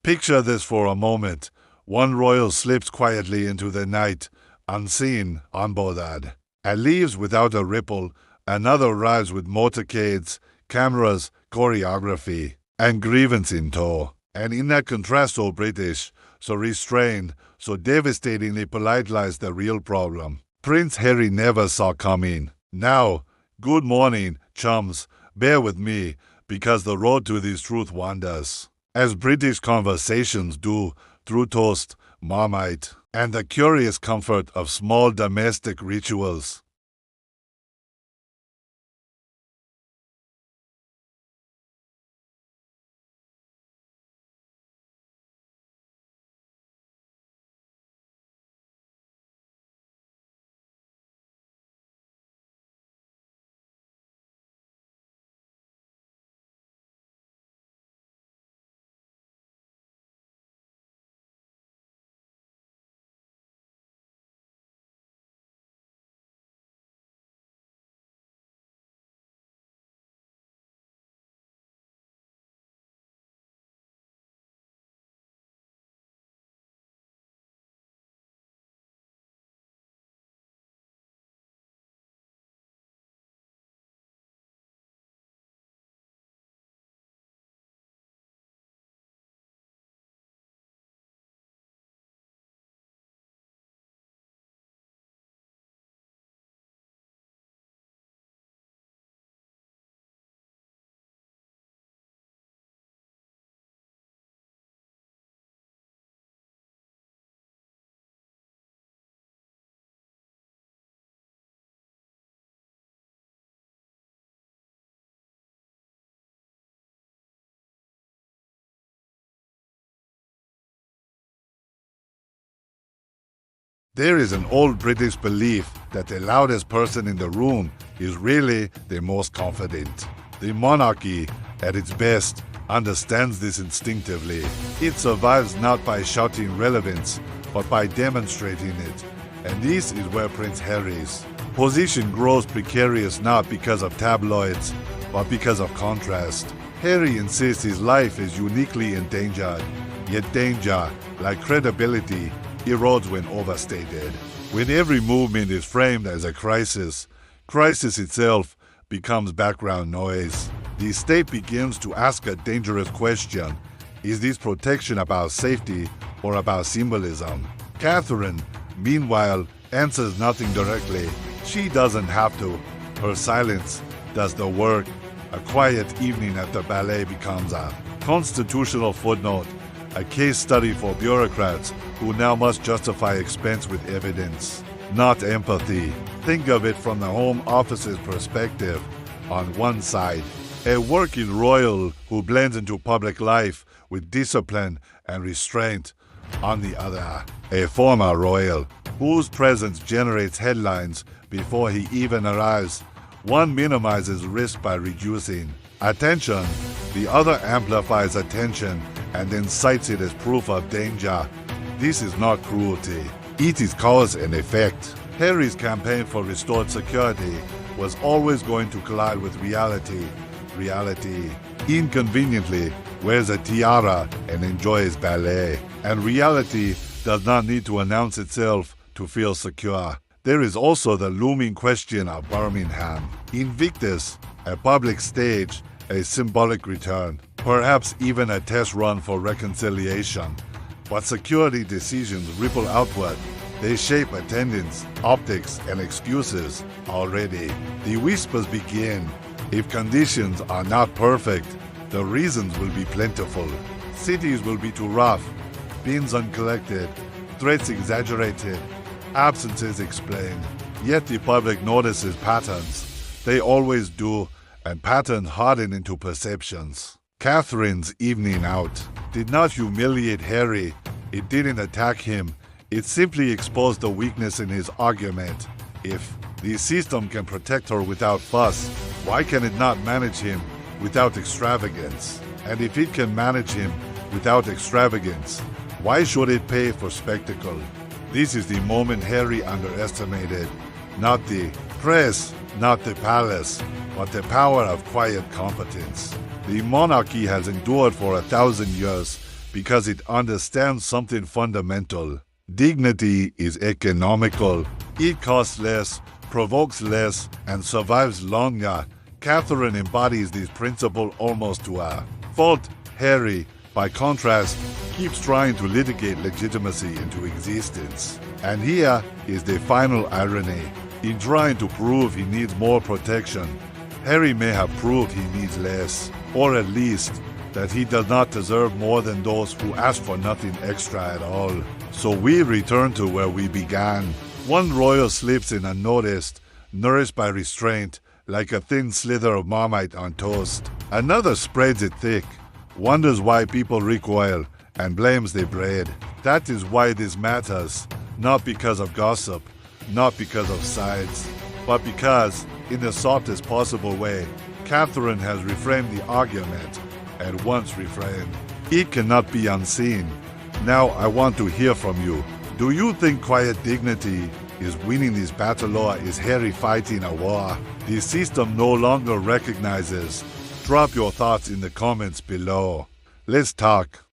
Picture this for a moment. One royal slips quietly into the night, unseen, unbothered, and leaves without a ripple. Another arrives with motorcades, cameras, choreography, and grievance in tow. And in that contrast, so British, so restrained, so devastatingly polite lies the real problem. Prince Harry never saw coming. Now, good morning, chums, bear with me, because the road to this truth wanders, as British conversations do, through toast, marmite, and the curious comfort of small domestic rituals. There is an old British belief that the loudest person in the room is really the most confident. The monarchy, at its best, understands this instinctively. It survives not by shouting relevance, but by demonstrating it. And this is where Prince Harry's position grows precarious not because of tabloids, but because of contrast. Harry insists his life is uniquely endangered, yet danger, like credibility, erodes when overstated. When every movement is framed as a crisis, crisis itself becomes background noise. The state begins to ask a dangerous question. Is this protection about safety or about symbolism? Catherine, meanwhile, answers nothing directly. She doesn't have to. Her silence does the work. A quiet evening at the ballet becomes a constitutional footnote, a case study for bureaucrats who now must justify expense with evidence, not empathy. Think of it from the Home Office's perspective. On one side, a working royal who blends into public life with discipline and restraint. On the other, a former royal whose presence generates headlines before he even arrives. One minimizes risk by reducing attention, the other amplifies attention and then cites it as proof of danger. This is not cruelty. It is cause and effect. Harry's campaign for restored security was always going to collide with reality. Reality inconveniently wears a tiara and enjoys ballet. And reality does not need to announce itself to feel secure. There is also the looming question of Birmingham. Invictus, a public stage, a symbolic return, perhaps even a test run for reconciliation. But security decisions ripple outward. They shape attendance, optics, and excuses. Already, the whispers begin. If conditions are not perfect, the reasons will be plentiful. Cities will be too rough, bins uncollected, threats exaggerated, absences explained. Yet the public notices patterns. They always do, and patterns harden into perceptions. Catherine's evening out did not humiliate Harry. It didn't attack him. It simply exposed the weakness in his argument. If the system can protect her without fuss, why can it not manage him without extravagance? And if it can manage him without extravagance, why should it pay for spectacle? This is the moment Harry underestimated. Not the press, not the palace, but the power of quiet competence. The monarchy has endured for 1,000 years, because it understands something fundamental. Dignity is economical. It costs less, provokes less, and survives longer. Catherine embodies this principle almost to a fault. Harry, by contrast, keeps trying to litigate legitimacy into existence. And here is the final irony. In trying to prove he needs more protection, Harry may have proved he needs less, or at least that he does not deserve more than those who ask for nothing extra at all. So we return to where we began. One royal slips in unnoticed, nourished by restraint, like a thin slither of Marmite on toast. Another spreads it thick, wonders why people recoil, and blames the bread. That is why this matters, not because of gossip, not because of sides, but because, in the softest possible way, Catherine has reframed the argument, and once reframed. It cannot be unseen. Now I want to hear from you. Do you think quiet dignity is winning this battle, or is Harry fighting a war the system no longer recognizes? Drop your thoughts in the comments below. Let's talk.